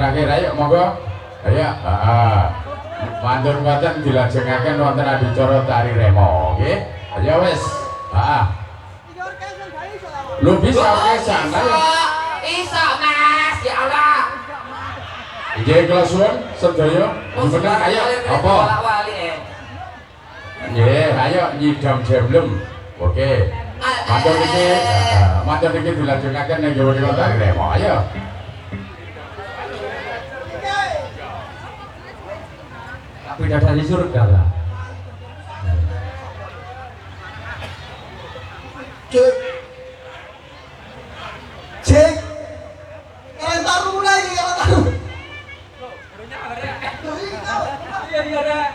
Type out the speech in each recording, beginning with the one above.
terakhir ayo monggo ayo mantur mboten dilajengaken wonten adicara tari remo nggih ayo wis lu bisa orkesan iso mas ya Allah nggih kula suwun sedaya bener ayo apa nggih ayo nyidam jemblem oke matur niki dilajengaken ning Jawa tari remo ayo bidadari surga lah. Cek, cek, kalian taruh lagi kalian taruh. Iya iya deh.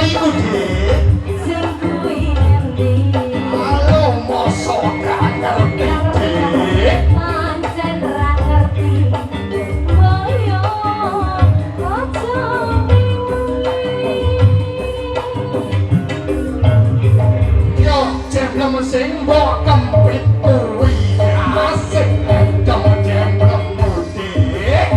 iku Dik. Sing kuwi ngendi? Halo mosok gak ngerti Dik. Pancen ra ngerti. Boyo aja Yo jemblem sing mbok kempit kuwi asik dong jemblem Dik.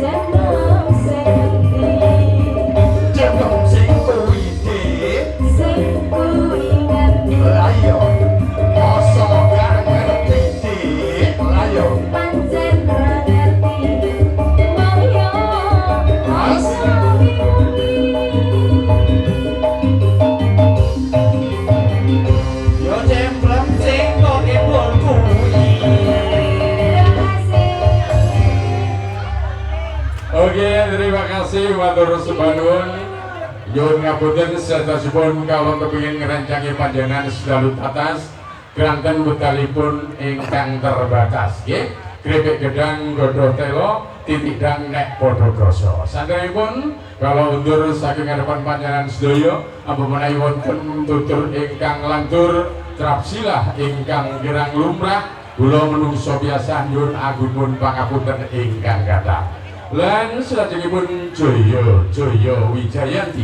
jeneng sing ngendi? Jemblem sing kuwi Dik. Sing kuwi ngendi? Ayo mosok gak ngerti Dik. Ayo Pancen ra ngerti. Boyo aja Yo jemblem sing kok ibon kuwi. Oke, terima kasih matur sebanun. Yun ngapunten sedasipun kalau kepingin ngerancangi panjenengan selalu atas keranten betalipun ingkang terbatas. Nggih, kripik gedang godho telo titik dang nek padha krasa. Sanderipun kalau undur saking ngarepan panjenengan sedaya apa menawi wonten tutur ingkang lantur trapsilah ingkang kirang lumrah kula menungso biasa nyuwun agunipun pangapunten ingkang kathah. Lan salajengipun Jaya Wijayanti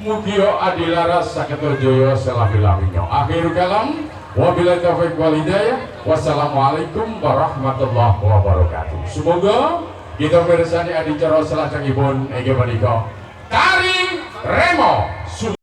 mugia adilaras saketa jaya selami-laminya. Akhir kalam wabillahi taufiq wal hidayah. Wassalamualaikum warahmatullahi wabarakatuh. Semoga kita mirsani adicara salajengipun inggih menika Tari Remo.